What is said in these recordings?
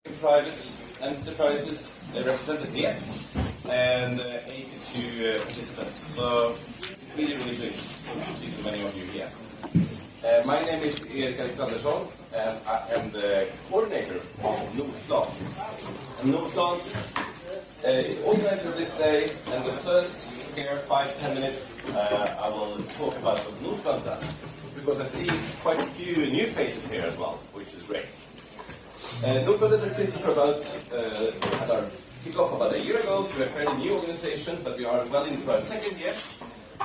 private enterprises represented here, and 82 participants. So really, really good to see so many of you here. My name is Erik Alexandersson, and I am the coordinator of NordPlant. And NordPlant is organized for this day, and the first here, 5-10 minutes, I will talk about what NordPlant does, because I see quite a few new faces here as well, which is great. NordPlant has existed for about, had our kickoff about a year ago, so we're a fairly new organization, but we are well into our second year.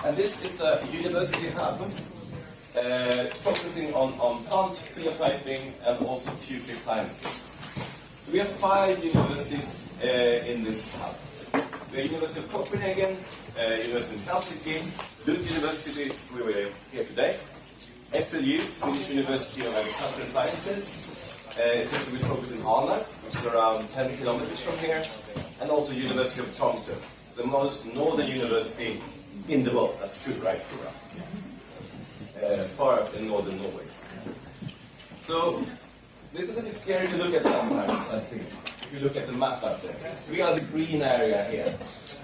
And this is a university hub focusing on plant phenotyping and also future climate. So we have 5 universities in this hub. We have University of Copenhagen, University of Helsinki, Lund University, where we are here today, SLU, Swedish University of Agricultural Sciences, especially with focus in Lund, which is around 10 kilometers from here, and also University of Tromsø, the most northern university in the world. That's true, right? Far up in northern Norway. So, this is a bit scary to look at sometimes, I think, if you look at the map up there. We are the green area here.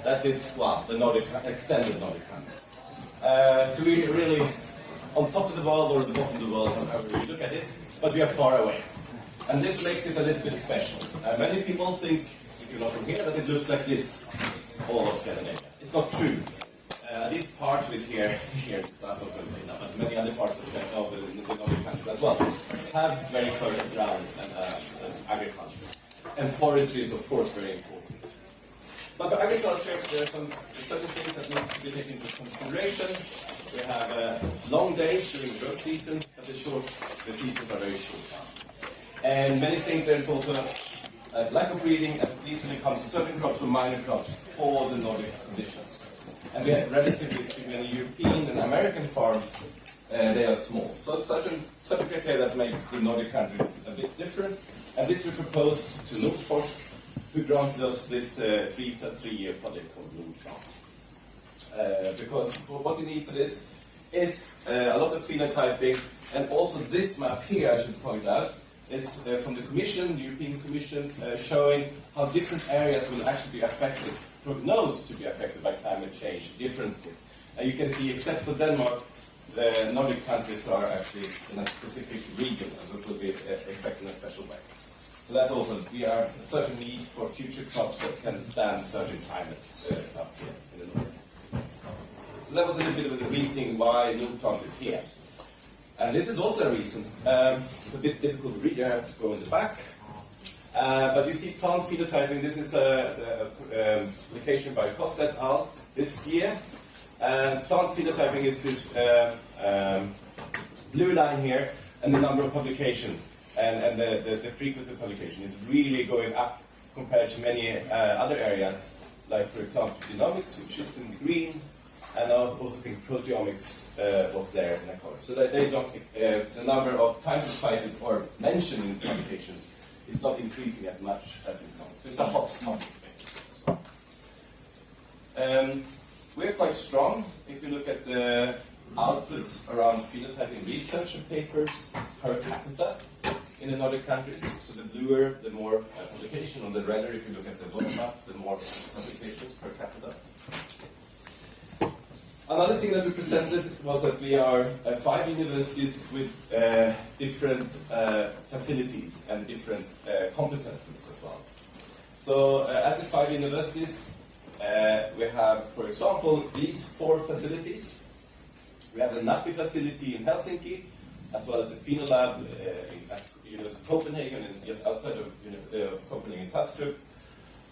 That is, well, the Nordic, extended Nordic countries. So we're really on top of the world or the bottom of the world, however you look at it, but we are far away. And this makes it a little bit special. Many people think, if you're not from here, that it looks like this, all of Scandinavia. It's not true. At least part of it here in the south of Scandinavia, but many other parts of the Nordic countries as well, have very fertile grounds and agriculture. And forestry is, of course, very important. But for agriculture, there are some certain things that need to be taken into consideration. We have long days during the drought season, but the seasons are very short. And many think there's also a lack of breeding, at least when it comes to certain crops or minor crops, for the Nordic conditions. And we have relatively many European and American farms, they are small. So certain criteria that makes the Nordic countries a bit different. And this we proposed to NordPlant, who granted us this 3+3-year project called NordPlant. Because what we need for this is a lot of phenotyping, and also this map here, I should point out, is from the Commission, the European Commission, showing how different areas will actually be affected, prognosed to be affected by climate change differently. And you can see, except for Denmark, the Nordic countries are actually in a specific region, and it will be affected in a special way. So that's also, we are a certain need for future crops that can stand certain climates up here in the north. So that was a little bit of the reasoning why NordPlant is here. And this is also a reason. It's a bit difficult to read, you have to go in the back. But you see plant phenotyping, this is a publication by Cost et al. This year. Plant phenotyping is this blue line here, and the number of publication, and the frequency of publication is really going up compared to many other areas, like for example genomics, which is in the green, and I also think proteomics was there in Ecology. So that they don't, the number of times cited or mentioned in publications is not increasing as much as in economics. So it's a hot topic, basically, as well. We're quite strong if you look at the output around phenotyping research and papers per capita in the Nordic countries. So the bluer, the more publication, or the redder, if you look at the world map, the more publications per capita. Another thing that we presented was that we are 5 universities with different facilities and different competences as well. So at the 5 universities, we have, for example, these 4 facilities. We have the NAPI facility in Helsinki, as well as the Phenolab at University of Copenhagen and just outside of Copenhagen, Tastrup,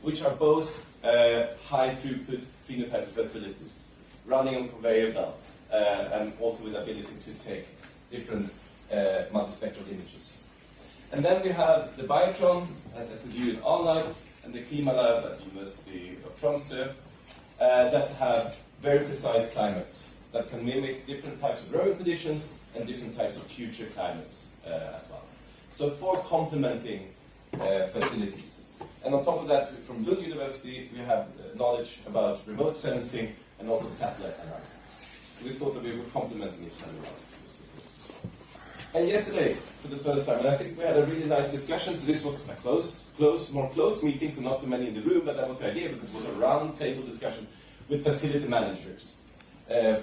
which are both high-throughput phenotype facilities, running on conveyor belts, and also with the ability to take different multispectral images. And then we have the Biotron at SLU in Lund, and the Klimalab at the University of Tromsø, that have very precise climates that can mimic different types of growing conditions and different types of future climates as well. So 4 complementing facilities. And on top of that, from Lund University, we have knowledge about remote sensing and also satellite analysis. So we thought that we were complementing each other. And yesterday, for the first time, and I think we had a really nice discussion, so this was a more close meeting, so not so many in the room, but that was the idea, because it was a round table discussion with facility managers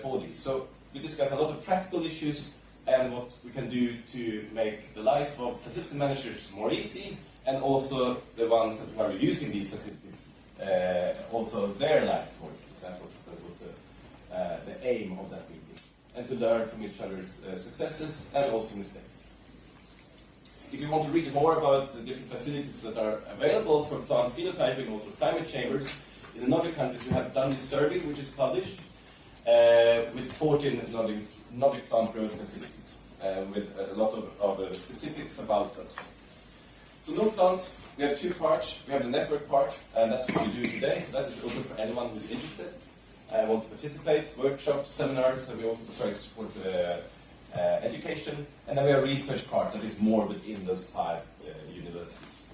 for this. So we discussed a lot of practical issues and what we can do to make the life of facility managers more easy, and also the ones that are using these facilities, also their life more easy. That was the aim of that meeting. And to learn from each other's successes and also mistakes. If you want to read more about the different facilities that are available for plant phenotyping, also climate chambers, in the Nordic countries we have done this survey, which is published, with 14 Nordic plant growth facilities, with a lot of specifics about those. So NordPlant, we have two parts. We have the network part, and that's what we do today, so that is open for anyone who's interested. Want to participate, workshops, seminars, and we also try to support education. And then we have a research part that is more within those 5 universities.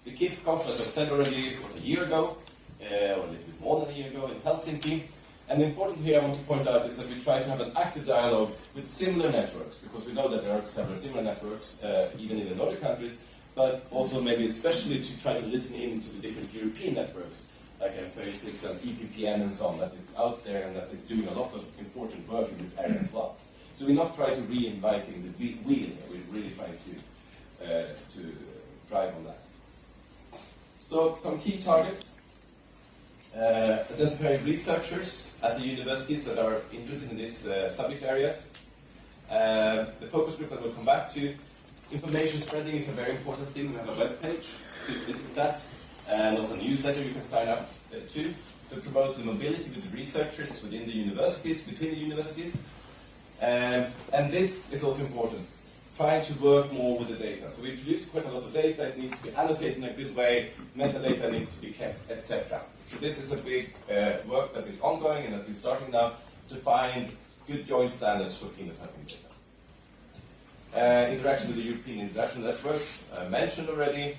The kickoff, as I said already, was a year ago, or a little bit more than a year ago in Helsinki. And the important here I want to point out is that we try to have an active dialogue with similar networks, because we know that there are several similar networks, even in the Nordic countries, but also maybe especially to try to listen in to the different European networks, like M36 and EPPN and so on, that is out there and that is doing a lot of important work in this area as well. So we're not trying to reinvent the wheel here, we're really trying to drive on that. So some key targets. Identifying researchers at the universities that are interested in these subject areas. The focus group that we'll come back to. Information spreading is a very important thing. We have a web page, please visit that. And also a newsletter you can sign up to promote the mobility with the researchers within the universities, between the universities. And this is also important, trying to work more with the data. So we produce quite a lot of data, it needs to be annotated in a good way, metadata needs to be kept, etc. So this is a big work that is ongoing and that we're starting now to find good joint standards for phenotyping data. Interaction with the European international networks, mentioned already.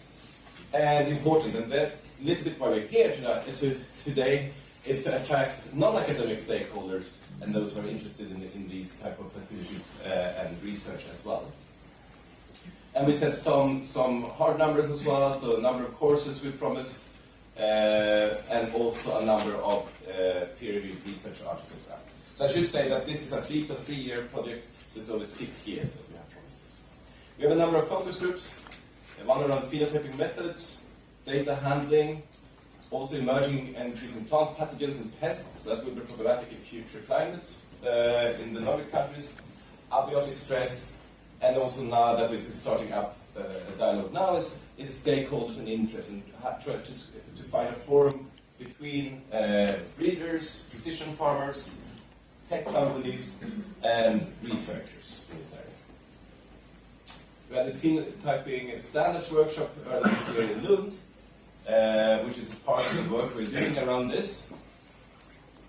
And important, and that's a little bit why we're here today, is to attract non-academic stakeholders and those who are interested in these type of facilities and research as well. And we set some hard numbers as well, so a number of courses we promised, and also a number of peer-reviewed research articles out. So I should say that this is a 3 + 3 year project, so it's over 6 years that we have promised this. We have a number of focus groups. One around phenotyping methods, data handling, also emerging and increasing plant pathogens and pests that will be problematic in future climates in the Nordic countries, abiotic stress, and also now that we're starting up a dialogue now is stakeholders and interest, and try to find a forum between breeders, precision farmers, tech companies, and researchers in this area. We had this phenotyping standards workshop earlier this year in Lund, which is a part of the work we're doing around this.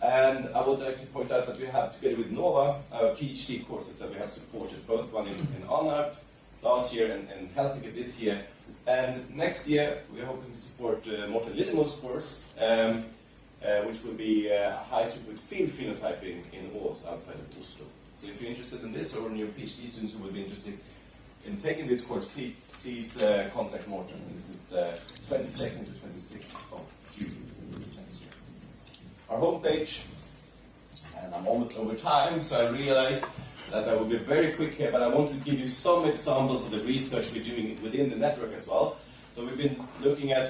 And I would like to point out that we have, together with Nova, our PhD courses that we have supported, both one in Anarp last year and Helsinki this year. And next year, we're hoping to support Morten Lillemo's course, which will be high-throughput field phenotyping in Ås, outside of Oslo. So if you're interested in this, or your PhD students who will be interested in taking this course, please contact Morten. This is the 22nd to 26th of June next year. Our homepage, and I'm almost over time, so I realize that I will be very quick here, but I want to give you some examples of the research we're doing within the network as well. So we've been looking at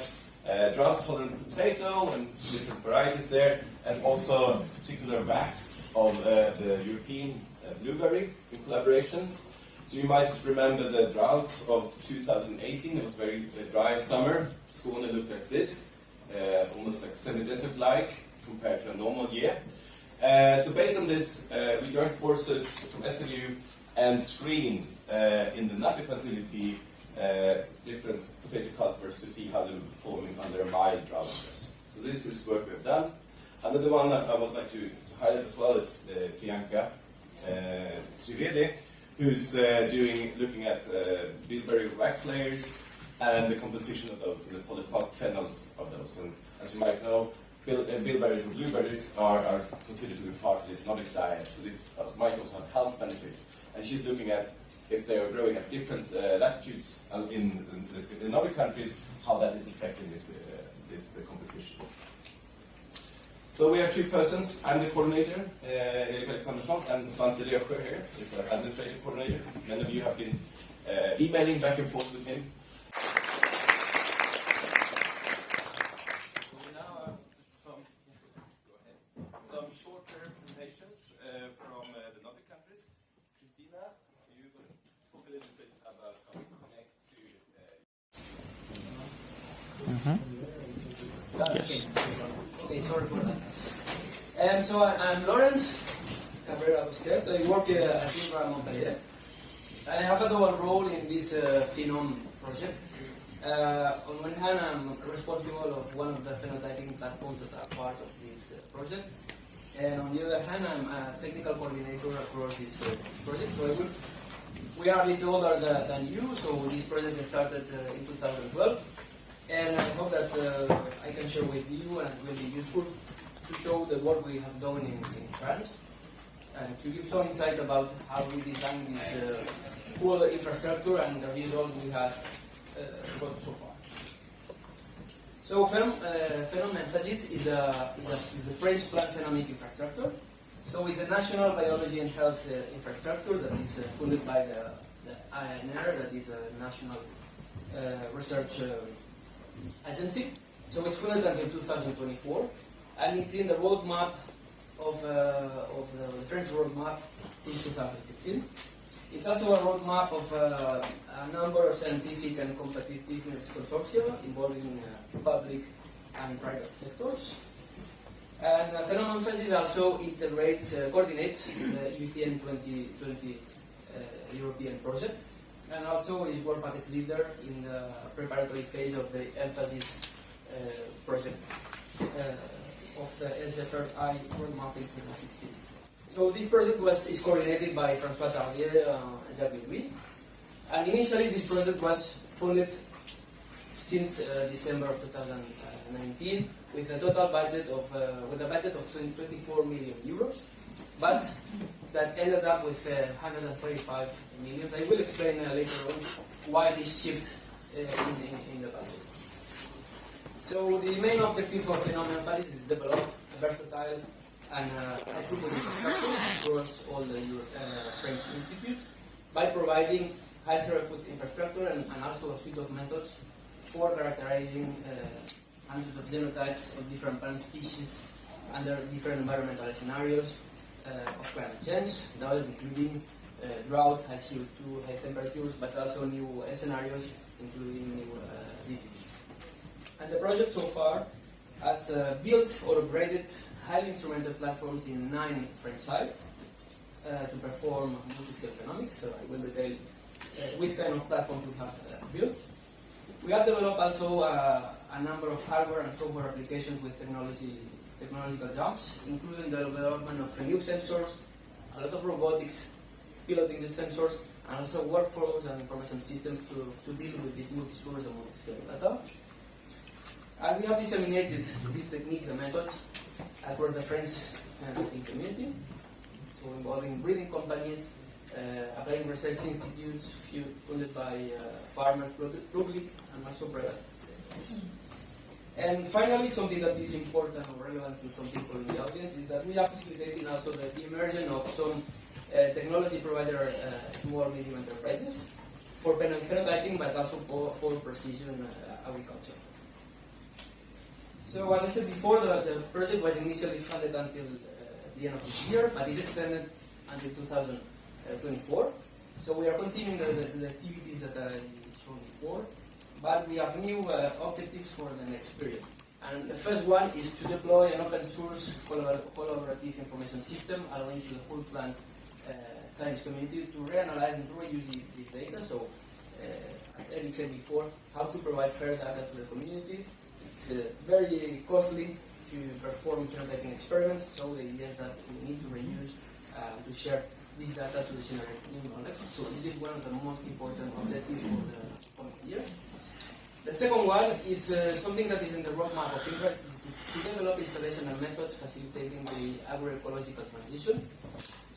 drought-tolerant potato and different varieties there, and also particular VACs of the European blueberry in collaborations. So you might remember the drought of 2018. It was a very dry summer. Skåne looked like this, almost like semi-desert-like compared to a normal year. So based on this, we joined forces from SLU and screened in the NAPI facility different potato cultivars to see how they were performing under a mild drought stress. So this is work we've done. Another one that I would like to highlight as well is Priyanka Trivedi, who's looking at bilberry wax layers and the composition of those and the polyphenols of those. And as you might know, bilberries and blueberries are considered to be part of this Nordic diet, so this might also have health benefits. And she's looking at if they are growing at different latitudes in other countries, how that is affecting this composition. So we have two persons. I'm the coordinator, Erik Alexandersson, and Svante Lösjö here is our administrative coordinator. Many of you have been emailing back and forth with him. So we now have some short-term presentations from the Nordic countries. Christina, you going to talk a little bit about how we connect to... Yes. Okay, sorry for that. So I'm Lawrence Cabrera Busquet. I work at University Montpellier. And I have a double role in this phenome project. On one hand, I'm responsible of one of the phenotyping platforms that are part of this project. And on the other hand, I'm a technical coordinator across this project. So we are a bit older than you, so this project started in 2012. And I hope that I can share with you, and it will be useful to show the work we have done in France, and to give some insight about how we designed this cool infrastructure and the results we have got so far. So Phenome Emphasis is the French plant phenomic infrastructure. So it's a national biology and health infrastructure that is funded by the ANR, that is a national research agency. So it's funded until 2024, and it's in the roadmap of the French roadmap since 2016. It's also a roadmap of a number of scientific and competitiveness consortia involving public and private sectors. And Phenome Emphasis also coordinates the European 2020 European project, and also is work package leader in the preparatory phase of the Emphasis project of the SFRI roadmap in 2016. So this project is coordinated by François Tardier and Jacques Louis. And initially this project was funded since December of 2019 with a total budget of 24 million euros, but that ended up with 135 million. I will explain later on why this shift in the budget. So the main objective of Phenome Emphasis is to develop a versatile and throughput infrastructure across all the French institutes by providing high throughput infrastructure and also a suite of methods for characterizing hundreds of genotypes of different plant species under different environmental scenarios of climate change, those including drought, high CO2, high temperatures, but also new scenarios including new diseases. And the project so far has built or upgraded highly instrumented platforms in 9 French sites to perform multi-scale phenomics. So I will detail which kind of platforms we have built. We have developed also a number of hardware and software applications with technological jumps, including the development of new sensors, a lot of robotics piloting the sensors, and also workflows and information systems to deal with these multi-source and multi-scale data. And we have disseminated these techniques and methods across the French community, so involving breeding companies, applying research institutes funded by farmers, public, and also private sectors. And finally, something that is important or relevant to some people in the audience is that we are facilitating also the immersion of some technology provider small medium enterprises for phenotyping, but also for precision agriculture. So as I said before, the project was initially funded until the end of this year, but it's extended until 2024. So we are continuing the activities that I showed before, but we have new objectives for the next period. And the first one is to deploy an open source collaborative information system allowing to the whole plant science community to reanalyze and to reuse this data. So as Erik said before, how to provide fair data to the community. It's very costly to perform phenotyping experiments, so the idea is that we need to reuse, to share this data to generate new knowledge. So this is one of the most important objectives for the coming year. The second one is something that is in the roadmap of INFRA, to develop installation and methods facilitating the agroecological transition.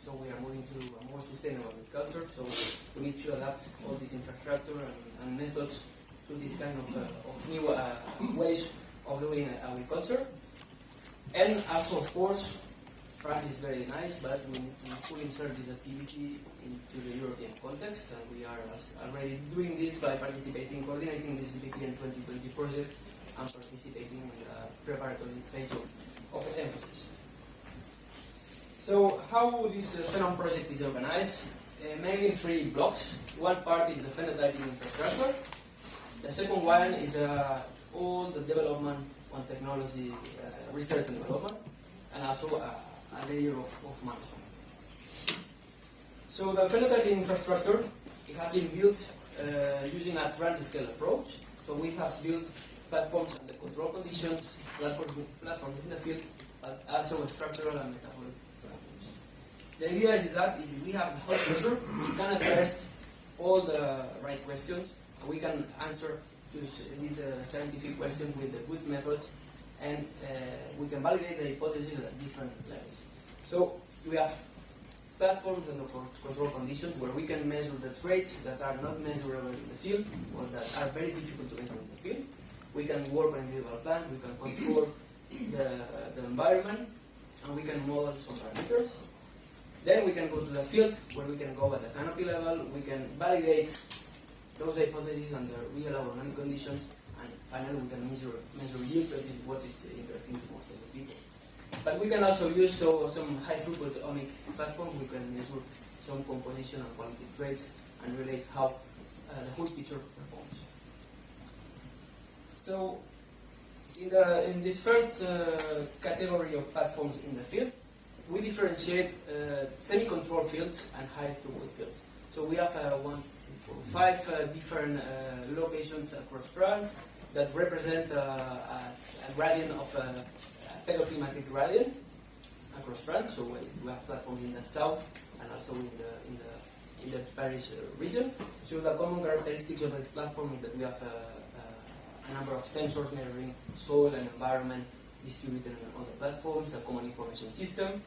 So we are moving to a more sustainable agriculture. So we need to adapt all this infrastructure and methods to this kind of new ways of doing agriculture. And also, of course, France is very nice, but we need to fully insert this activity into the European context, and we are already doing this by coordinating this DPPN 2020 project and participating in the preparatory phase of emphasis. So how this Phenom project is organized? Mainly in 3 blocks. One part is the phenotyping infrastructure. The second one is all the development on technology, research and development, and also a layer of management. So the phenotyping infrastructure, it has been built using a grand scale approach. So we have built platforms under control conditions, platforms in the field, but also structural and metabolic platforms. The idea is that we have the whole picture, we can address all the right questions, and we can answer to these scientific questions with the good methods, and we can validate the hypothesis at different levels. So we have platforms under control conditions where we can measure the traits that are not measurable in the field or that are very difficult to measure in the field. We can work on individual plants, we can control the environment, and we can model some parameters. Then we can go to the field where we can go at the canopy level, we can validate those hypotheses under real agronomic conditions, and finally we can measure yield, that is what is interesting to most of the people. But we can also use some high throughput omic platform. We can measure some composition and quality traits and relate how the whole picture performs. So in this first category of platforms in the field, we differentiate semi-controlled fields and high throughput fields. So we have 5 different locations across France that represent a gradient of a pedoclimatic gradient across France. So we have platforms in the south and also in the Paris region. So the common characteristics of this platform is that we have a number of sensors measuring soil and environment distributed on the platforms, a common information system,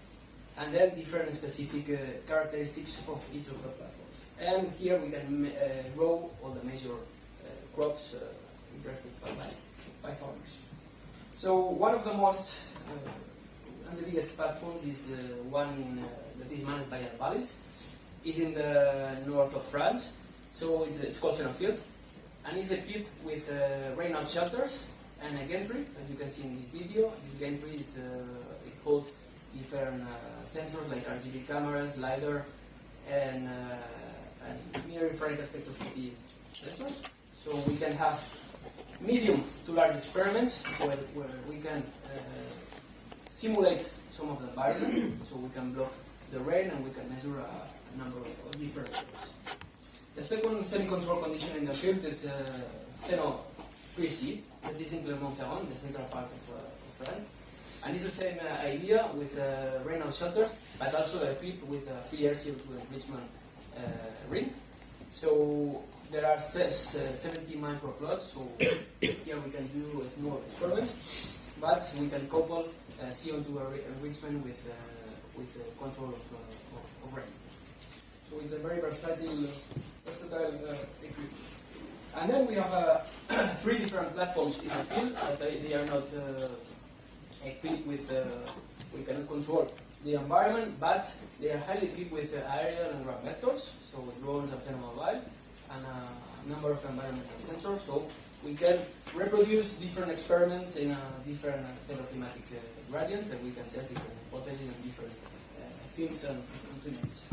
and then different specific characteristics of each of the platforms. And here we can grow all the major crops interested by farmers. So one of the most and the biggest platforms is one that is managed by Vallis. Is in the north of France. So it's called Phenofield, and it's equipped with rainout shelters and a gantry, as you can see in this video. This gantry is it holds different sensors like RGB cameras, LiDAR, and near-infrared spectroscopy sensors. So we can have medium to large experiments where we can simulate some of the environment. So we can block the rain and we can measure a number of different things. The second semi-control condition in the field is Pheno 3C, that is in Clermont-Ferrand, the central part of France. And it's the same idea with rainout shelters, but also equipped with a free air CO2 enrichment ring. So there are 70 microplots, so here we can do a small experiment, but we can couple CO2 enrichment with control of rain. So it's a very versatile equipment. And then we have 3 different platforms in the field, but they are not equipped with, we cannot control the environment, but they are highly equipped with aerial and ground vectors, so drones and phenomenal and a number of environmental sensors, so we can reproduce different experiments in different pedoclimatic gradients, and we can test different hypotheses in different fields and climates.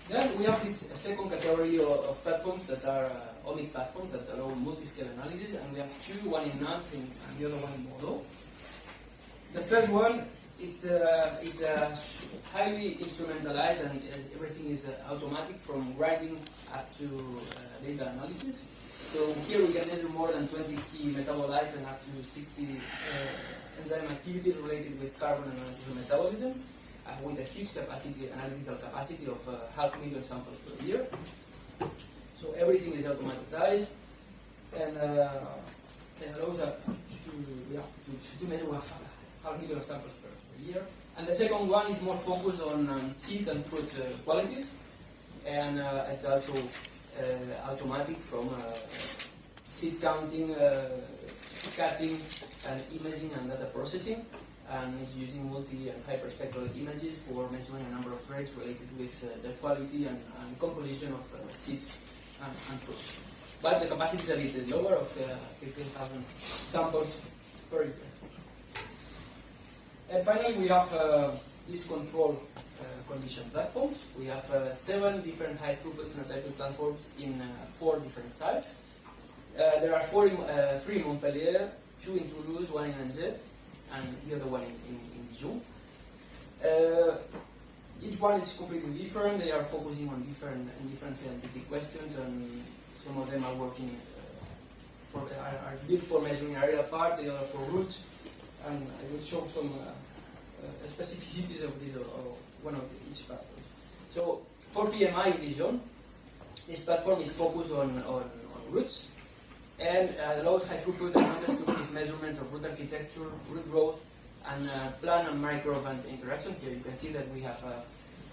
Then we have this second category of platforms that are omic platforms that allow multi-scale analysis, and we have 2, one in Nantes and the other one in Bordeaux. The first one, it's highly instrumentalized, and everything is automatic from grinding up to data analysis. So here we can measure more than 20 key metabolites and up to 60 enzyme activities related with carbon and nitrogen metabolism, with a huge analytical capacity of 500,000 samples per year. So everything is automatized, and it allows us to measure half million samples per year. And the second one is more focused on seed and fruit qualities, and it's also automatic from seed counting, cutting, and imaging and data processing, and it's using multi and hyperspectral images for measuring a number of traits related with the quality and composition of seeds and fruits. But the capacity is a bit lower, of 15,000 samples per year. And finally, we have these control condition platforms. We have 7 different high throughput phenotyping platforms in 4 different sites. There are 3 in Montpellier, 2 in Toulouse, 1 in NZ, and the other one in Dijon. Each one is completely different. They are focusing on different scientific questions, and some of them are working are built for measuring area part, the other for roots, and I will show some specificities of this one of each platform. So for PMI in Dijon, this platform is focused on roots and allows high throughput and non-destructive measurement of root architecture, root growth, and plant and microbe interaction. Here you can see that we have a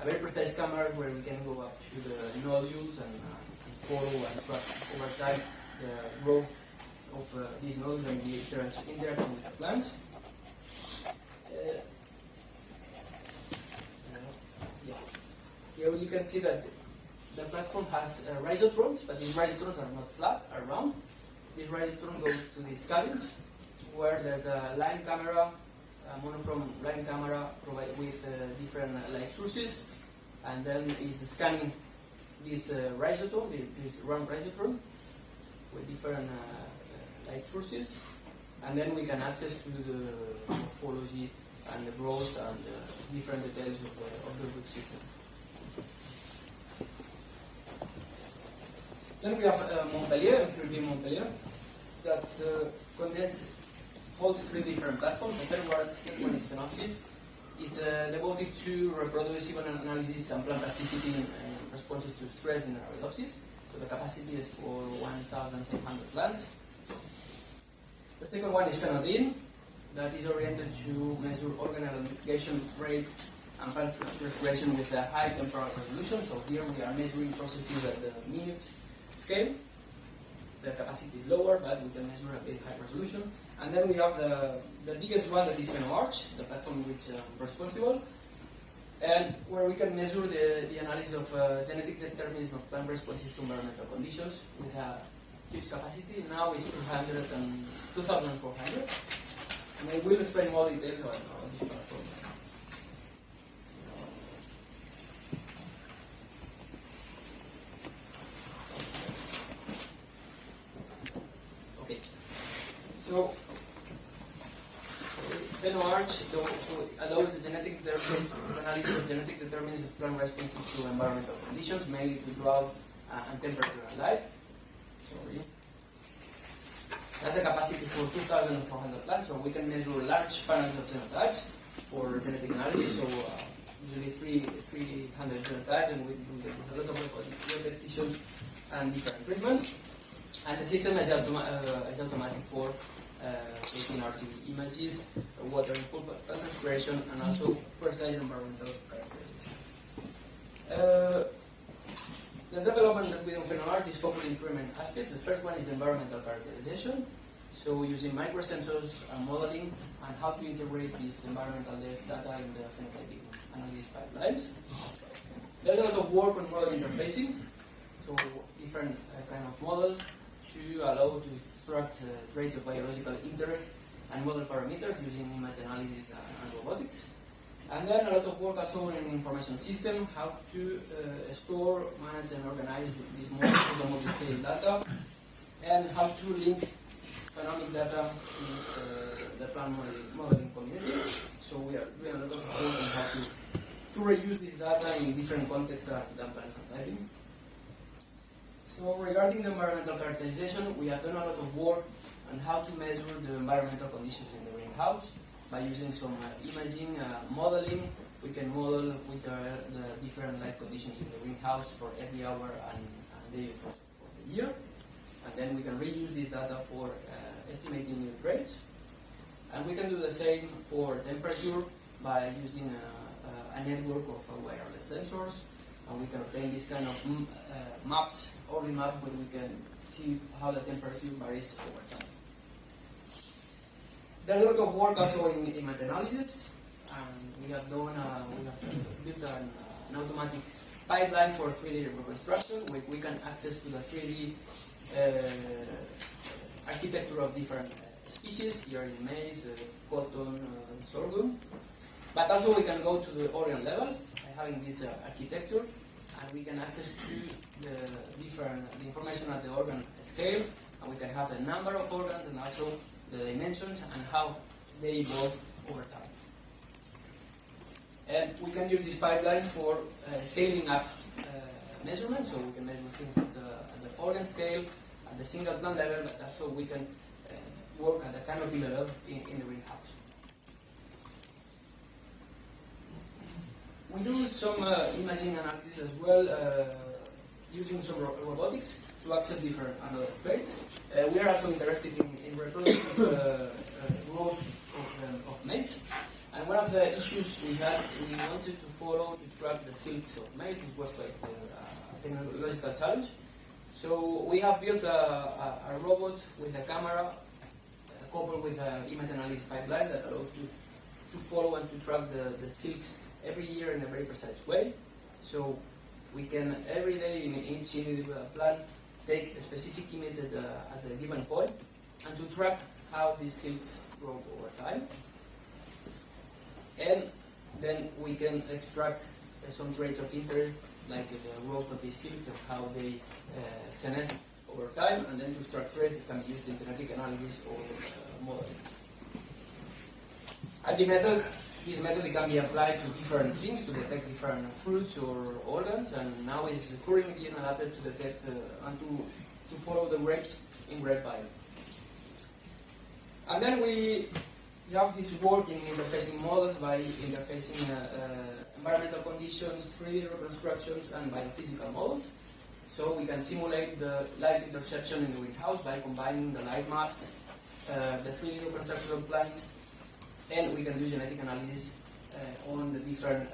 very precise camera where we can go up to the nodules and follow and track over time the growth of these nodules and the interaction with the plants. Here you can see that the platform has rhizotrons, but these rhizotrons are not flat, are round. This rhizotron goes to these cabins where there's a line camera, a monochrome line camera provided with different light sources, and then is scanning this rhizotron, this round rhizotron, with different light sources, and then we can access to the morphology and the growth and different details of the root system. Then we have Montpellier, 3D Montpellier, that holds 3 different platforms. The third one is Phenopsis, is devoted to reproducible analysis and plant plasticity in responses to stress in Arabidopsis. So the capacity is for 1,500 plants. The second one is Phenodine, that is oriented to measure organelle multiplication rate and plant respiration with a high temporal resolution. So here we are measuring processes at the minute scale. The capacity is lower, but we can measure a very high resolution. And then we have the biggest one, that is PhenoArch, the platform which is responsible, and where we can measure the analysis of genetic determinism of plant responses to environmental conditions with a huge capacity. Now it's 2,400. And I will explain more details about this platform. So, PhenoArch allows the genetic analysis of genetic determinants of plant responses to environmental conditions, mainly to drought and temperature and light. That's a capacity for 2,400 plants, so we can measure large panels of genotypes for genetic analysis. So usually 300 genotypes, and we do a lot of repetitions and different treatments. And the system is automatic for taking RGB images, water input, plant respiration, and also precise environmental characterization. The development that we do in PhenoArch is focused in 3 main aspects. The first one is environmental characterization, so using microsensors and modeling, and how to integrate this environmental data in the phenotypic analysis pipelines. There's a lot of work on model interfacing, so different kind of models to allow to extract traits of biological interest and model parameters using image analysis and robotics. And then a lot of work also in information system, how to store, manage, and organize these multi-scale data, and how to link phenomic data to the plant modeling community. So we are doing a lot of work on how to reuse this data in different contexts than plant phenotyping. So regarding the environmental characterization, we have done a lot of work on how to measure the environmental conditions in the greenhouse by using some imaging, modeling. We can model which are the different light conditions in the greenhouse for every hour and day for the year. And then we can reuse this data for estimating new traits. And we can do the same for temperature by using a network of wireless sensors. And we can obtain this kind of maps, only map where we can see how the temperature varies over time. There's a lot of work also in image analysis, and we have built an automatic pipeline for 3D reconstruction, where we can access to the 3D architecture of different species, here in maize, cotton, sorghum. But also we can go to the organ level by having this architecture, and we can access to the information at the organ scale, and we can have the number of organs and also the dimensions and how they evolve over time. And we can use this pipeline for scaling up measurements, so we can measure things at the organ scale, at the single plant level, but also we can work at the canopy level in the greenhouse. We do some imaging analysis as well, using some robotics to access different another traits. We are also interested in reproductive growth of maize. And one of the issues we had, we wanted to track the silks of maize. It was quite a technological challenge. So we have built a robot with a camera coupled with an image analysis pipeline that allows you to follow and to track the silks every year in a very precise way. So we can every day in each individual plant take a specific image at a given point and to track how these silks grow over time. And then we can extract some traits of interest, like the growth of these silks and how they senesce over time, and then to extract traits that can be used in genetic analysis or modeling. And this method can be applied to different things to detect different fruits or organs, and now is currently being adapted to detect and to follow the grapes in grapevine. And then we have this work in interfacing models by interfacing environmental conditions, 3D reconstructions, and biophysical models. So we can simulate the light interception in the greenhouse by combining the light maps, the 3D reconstruction of plants, and we can do genetic analysis on the different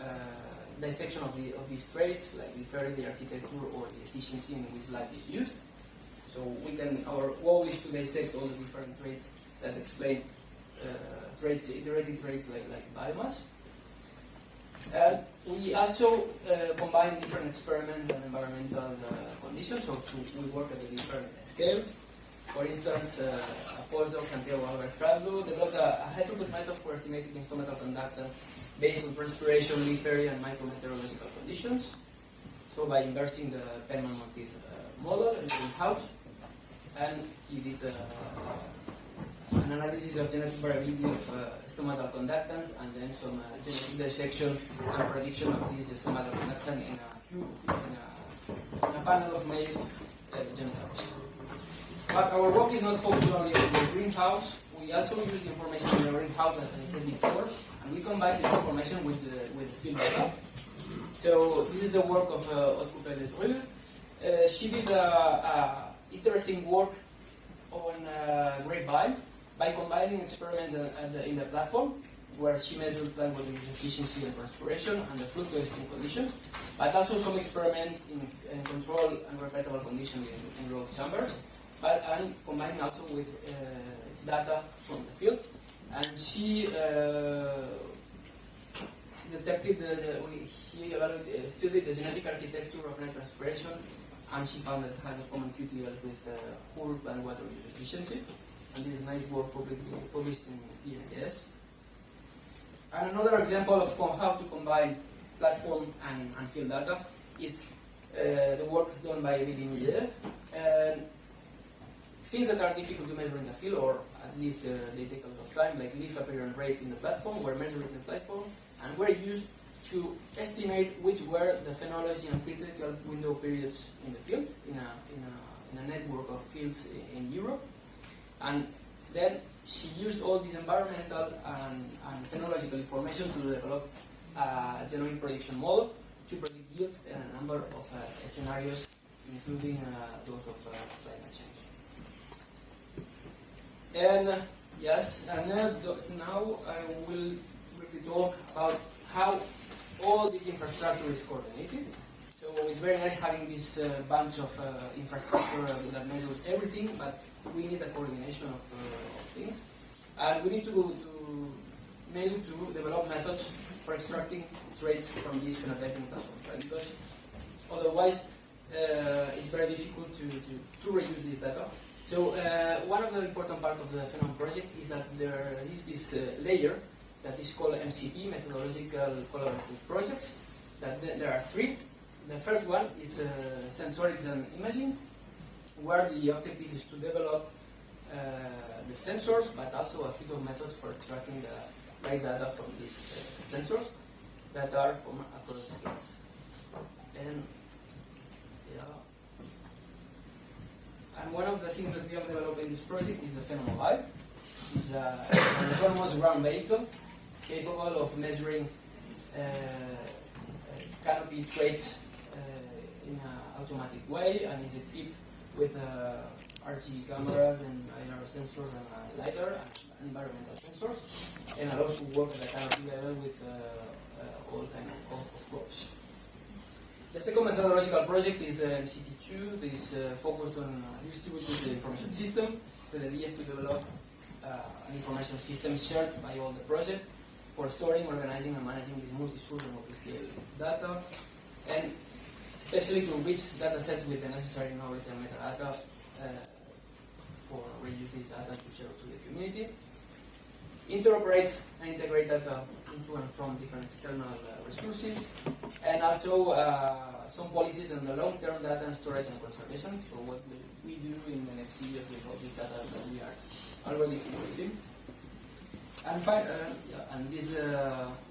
dissection of these traits, like the architecture or the efficiency in which light is used. So our goal is to dissect all the different traits that explain iterative traits like biomass. And we also combine different experiments and environmental conditions, so we work at the different scales. For instance, a postdoc, Santiago Alvarez Prado, developed a high-throughput method for estimating stomatal conductance based on perspiration, leaf area, and micrometeorological conditions. So by inversing the Penman-Monteith model in the greenhouse, and he did an analysis of genetic variability of stomatal conductance, and then some genetic dissection and prediction of this stomatal conductance in a panel of maize genotypes. But our work is not focused only on the greenhouse. We also use the information in the greenhouse, as I said before, and we combine this information with the field data. So this is the work of Haute Coupe de She did interesting work on grapevine by combining experiments in the platform, where she measured plant water use efficiency and perspiration and the fruit wasting conditions, but also some experiments in control and repeatable conditions in growth chambers, and combining also with data from the field. And she studied the genetic architecture of night transpiration, and she found that it has a common QTL with poor plant water use efficiency. And this is nice work published in PNAS. And another example of how to combine platform and field data is the work done by Emily Millet. Things that are difficult to measure in the field, or at least they take a lot of time, like leaf appearance rates in the platform, were measured in the platform and were used to estimate which were the phenology and critical window periods in the field, in a network of fields in Europe. And then she used all this environmental and phenological information to develop a genomic prediction model to predict yield in a number of scenarios, including those of climate change. And Yes, and now I will briefly talk about how all this infrastructure is coordinated. So it's very nice having this bunch of infrastructure that measures everything, but we need a coordination of things. And we need to mainly to develop methods for extracting traits from this phenotyping platform, right? Because otherwise it's very difficult to reuse this data. So one of the important parts of the Phenom project is that there is this layer that is called MCP, Methodological Collaborative Projects. That there are three. The first one is sensorics and imaging, where the objective is to develop the sensors, but also a suite of methods for extracting the right data from these sensors that are from across scales. And and one of the things that we have developed in this project is the Phenomobile. It's an autonomous ground vehicle capable of measuring canopy traits in an automatic way, and is equipped with RGB cameras and IR sensors and LiDAR and environmental sensors, and allows to work at the canopy level with all kinds of crops. The second methodological project is the MCP2. This is focused on distributed information system. The idea is to develop an information system shared by all the project for storing, organizing, and managing this multi-source and multi-scale data, and especially to enrich data sets with the necessary knowledge and metadata for reuse this data to share to the community. Interoperate and integrate data into and from different external resources, and also some policies on the long-term data and storage and conservation. So what will we do in the next years with all this data that we are already creating? And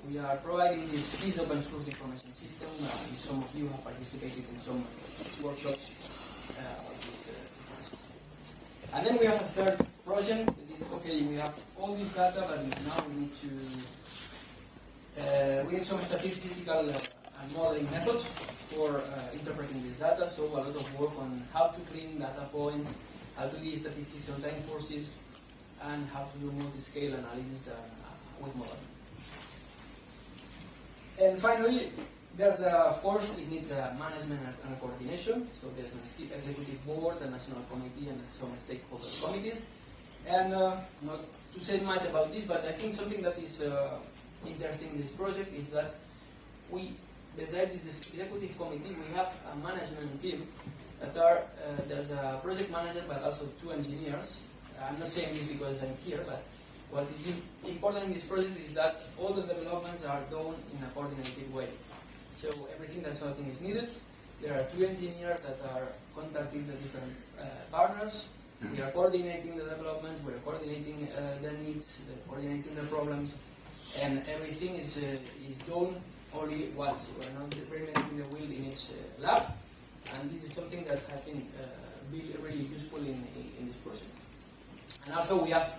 we are providing this open source information system. Some of you have participated in some workshops of this. And then we have a third project. Okay, we have all this data, but now we need some statistical and modeling methods for interpreting this data. So a lot of work on how to clean data points, how to do statistics on time courses, and how to do multi-scale analysis with modeling. And finally, there's of course it needs management and coordination. So there's an executive board, a national committee, and some stakeholder committees. And not to say much about this, but I think something that is interesting in this project is that we, besides this executive committee, we have a management team that are, there's a project manager but also 2 engineers. I'm not saying this because I'm here, but what is important in this project is that all the developments are done in a coordinated way. So everything that something is needed, there are 2 engineers that are contacting the different partners. We are coordinating the developments, we are coordinating the needs, coordinating the problems, and everything is done only once. We are not reinventing the wheel in each lab, and this is something that has been really useful in this project. And also we have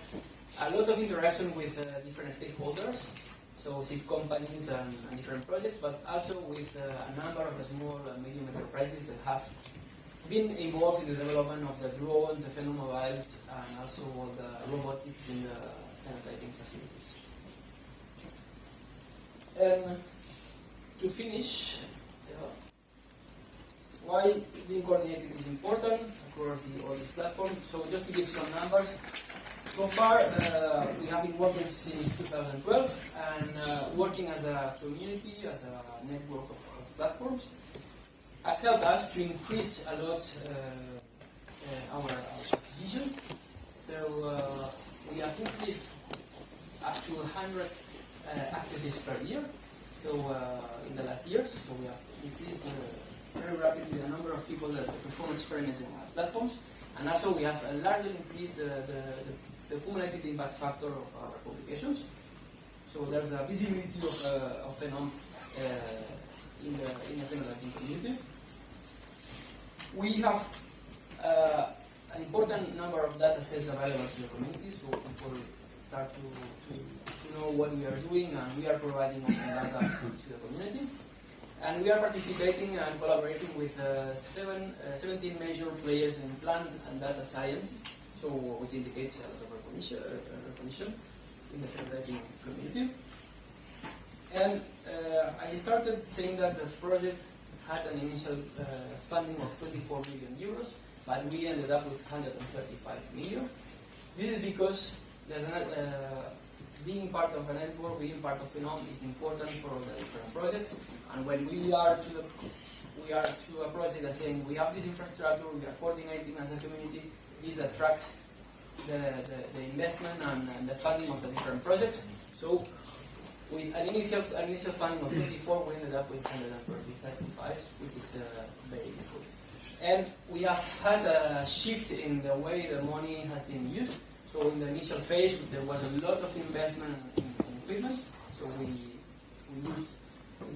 a lot of interaction with different stakeholders, so SIP companies and different projects, but also with a number of small and medium enterprises that have been involved in the development of the drones, the phenomobiles, and also all the robotics in the phenotyping facilities. And to finish, why being coordinated is important across all these platforms. So just to give some numbers, so far we have been working since 2012 and working as a community, as a network of platforms, has helped us to increase a lot our vision. So we have increased up to 100 accesses per year. So in the last years, so we have increased very rapidly the number of people that perform experiments in our platforms, and also we have largely increased the cumulative impact factor of our publications. So there's a visibility of Phenom in the phenotyping community. We have an important number of data sets available to the community, so people start to know what we are doing, and we are providing open data to the community. And we are participating and collaborating with 17 major players in plant and data sciences. so which indicates a lot of recognition in the phenotyping community. And I started saying that the project had an initial funding of 24 million euros, but we ended up with 135 million. This is because there's being part of a network, being part of Phenom is important for all the different projects. And when we are to a project and saying we have this infrastructure, we are coordinating as a community, this attracts the investment and the funding of the different projects. So with an initial funding of 24, we ended up with 135, which is very good. And we have had a shift in the way the money has been used. So in the initial phase, there was a lot of investment in equipment. So we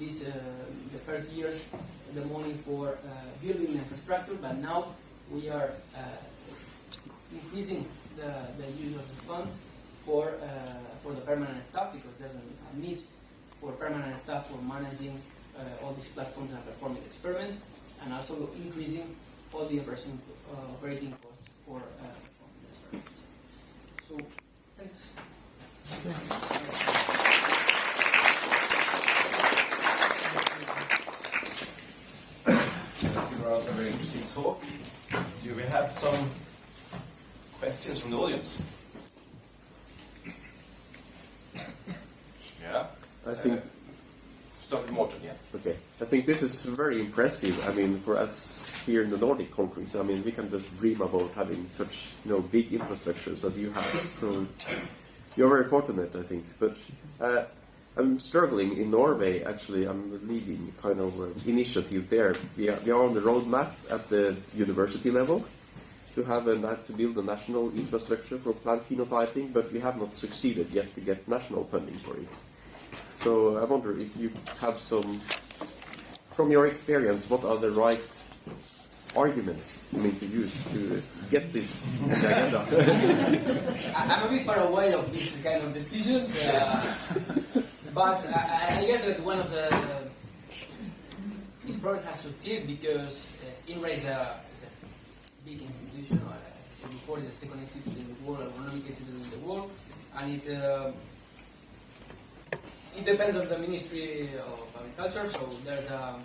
used the first years the money for building the infrastructure, but now we are increasing the use of the funds for the permanent staff, because there's a need for permanent staff for managing all these platforms and performing experiments, and also increasing all the operating costs for performing the experiments. So, thanks. Thank you for a very interesting talk. Do we have some questions from the audience? Yeah? I think. Start with Morten, yeah. Okay. I think this is very impressive. I mean, for us here in the Nordic countries, I mean, we can just dream about having such, big infrastructures as you have. So you're very fortunate, I think. But I'm struggling in Norway. Actually, I'm leading kind of an initiative there. We are on the roadmap at the university level to build a national infrastructure for plant phenotyping, but we have not succeeded yet to get national funding for it. So I wonder if you have some, from your experience, what are the right arguments to use to get this on the agenda? I'm a bit far away of these kind of decisions, but I guess that one of this project has succeeded because INRA is a big institution, or before it's the second institute in the world, agronomic institute in the world, and it depends on the Ministry of Agriculture, so there's a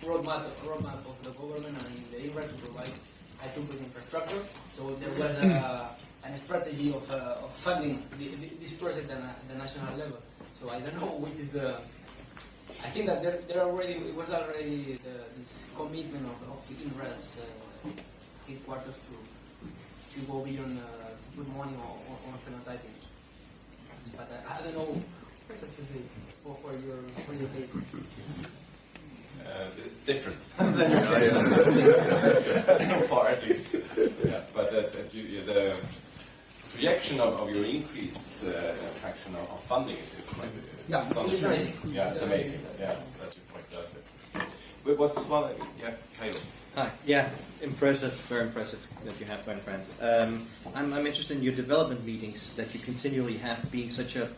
roadmap of the government and the INRA to provide a throughput infrastructure. So there was a strategy of funding this project at the national level. So I don't know which is the. I think that it was already this commitment of INRA's headquarters to go beyond to put money on phenotyping. But I don't know. Just to say, for your case. It's different. So far, at least. Yeah, but the projection of your increased attraction of funding is quite. Yeah, it's amazing. Yeah, it's amazing. Yeah, so that's your point. That's it. But what's one? Yeah, Kyle. Hi. Yeah, impressive. Very impressive that you have 20 friends. I'm interested in your development meetings that you continually have, being such a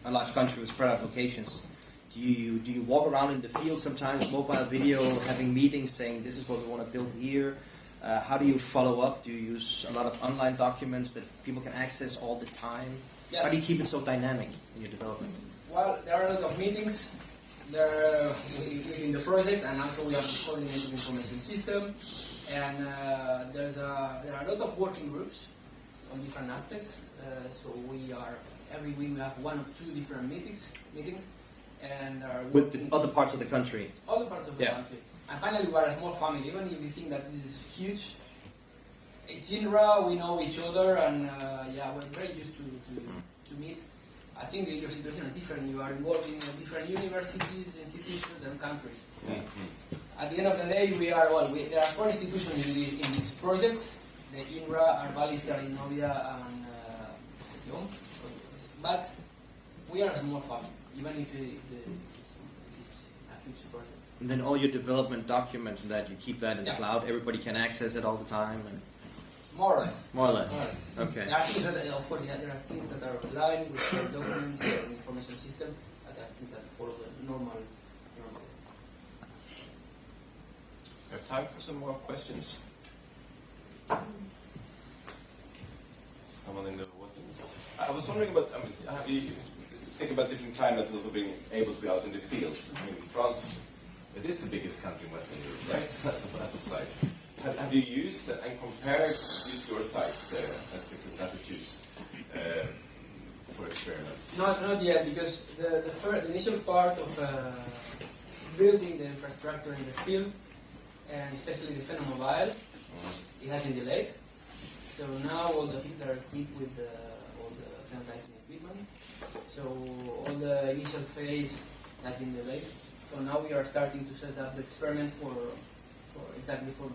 large country with spread out locations. Do you walk around in the field sometimes, mobile video, having meetings saying this is what we want to build here? How do you follow up? Do you use a lot of online documents that people can access all the time? Yes. How do you keep it so dynamic in your development? Well, there are a lot of meetings there within the project, and also we have the coordinated information system, and there are a lot of working groups on different aspects. So every week we have 1 or 2 different meetings, and with the other parts of the country. Other parts of the country. And finally, we are a small family. Even if we think that this is huge, it's INRA, we know each other, and we're very used to meet. I think that your situation is different. You are involved in different universities, institutions, and countries. Mm-hmm. At the end of the day, there are 4 institutions in this project: the INRA, Arvalistar, Innovia, and Sekion. But we are a small family, even if it is a huge project. And then all your development documents and that, you keep that in the cloud. Everybody can access it all the time. And more or less. More or less. Okay. There are things that, of course, there are things that are aligned with the documents and information system. But there are things that follow the normal. We have time for some more questions. was wondering about, I mean, have you think about different climates also being able to be out in the field. I mean, France, it is the biggest country in Western Europe, right? That's of size. Have you used and used your sites there at different latitudes for experiments? Not yet, because the initial part of building the infrastructure in the field, and especially the phenomobile, it has been delayed. So now all the fields are equipped with all the phenotyping equipment. So all the initial phase has been delayed. So now we are starting to set up the experiment for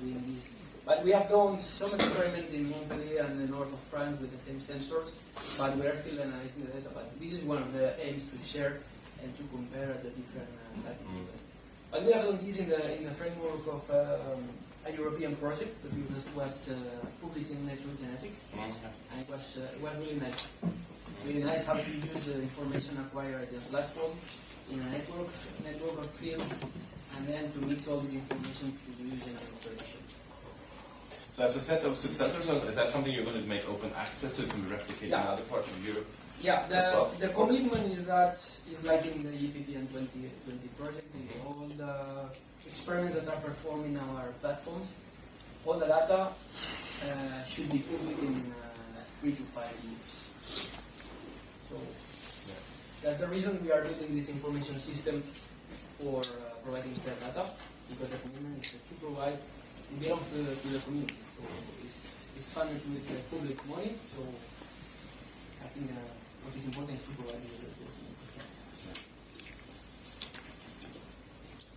doing this. But we have done some experiments in Montpellier and the north of France with the same sensors, but we are still analyzing the data. But this is one of the aims, to share and to compare the different latitudes. But we have done this in the framework of a European project that was published in Nature Genetics, and it was really nice. Really nice how to use the information acquired at the platform in a network of fields, and then to mix all this information to use in an operation. So as a set of successors, is that something you're going to make open access so it can be replicated in other parts of Europe? Yeah, the commitment is that is like in the EPPN 2020 project. All the experiments that are performed in our platforms, all the data should be public in 3 to 5 years. So that's the reason we are building this information system for providing fair data, because the commitment is to provide, it belongs to the community. So it's funded with public money. So I think what is important is to provide the community.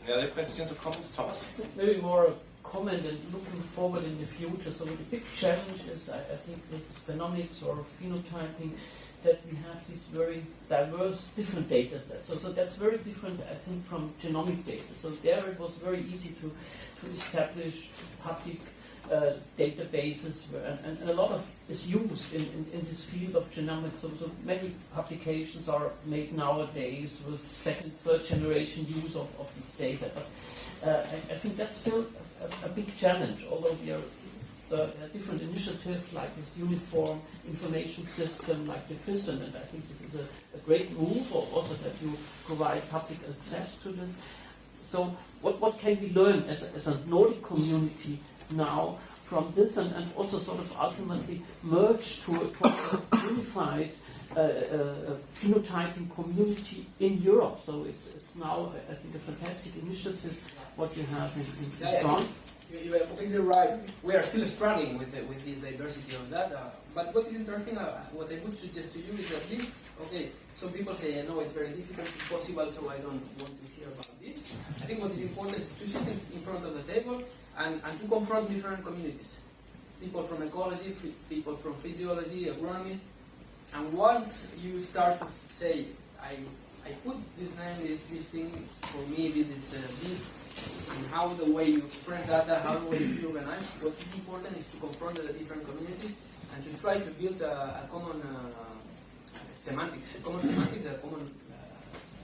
Any other questions or comments, Thomas? Maybe more a comment and looking forward in the future. So the big challenge is, I think, this phenomics or phenotyping, that we have these very diverse, different data sets. So that's very different, I think, from genomic data. So there it was very easy to establish public databases, and a lot of is used in this field of genomics. So many publications are made nowadays with second, third generation use of these data. But I think that's still a big challenge, although there are different initiatives like this uniform information system, like the FISM, and I think this is a great move, or also that you provide public access to this. So what can we learn as a Nordic community now from this, and also sort of ultimately merge to a unified phenotyping community in Europe? So it's now, I think, a fantastic initiative what you have in France. You are completely right. We are still struggling with the diversity of data. But what is interesting, what I would suggest to you is that this, okay, some people say, no, it's very difficult, impossible, so I don't want to hear about this. I think what is important is to sit in front of the table and to confront different communities. People from ecology, people from physiology, agronomists. And once you start to say, I put this name, this thing, for me, this is this, and how the way you express data, how the way you organize, what is important is to confront the different communities and to try to build a common semantics, a common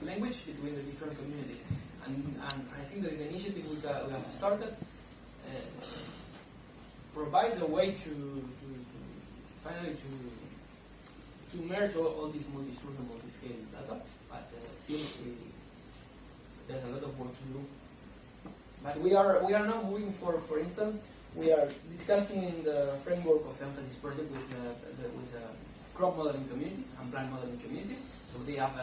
language between the different communities. And I think that the initiative we have started provides a way to finally to merge all these multi-source and multi-scale data, but still there's a lot of work to do. But we are now moving for instance, we are discussing in the framework of emphasis project with the crop modeling community and plant modeling community. So they have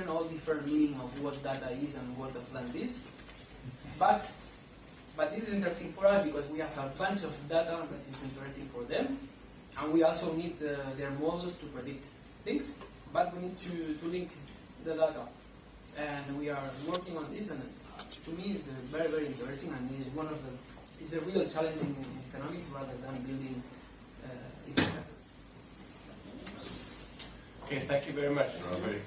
all different meaning of what data is and what the plant is. But this is interesting for us because we have a bunch of data that is interesting for them, and we also need their models to predict things. But we need to link the data, and we are working on this. And to me, it's very, very interesting, and it's a real challenge in economics rather than building infrastructure. Okay, thank you very much for a very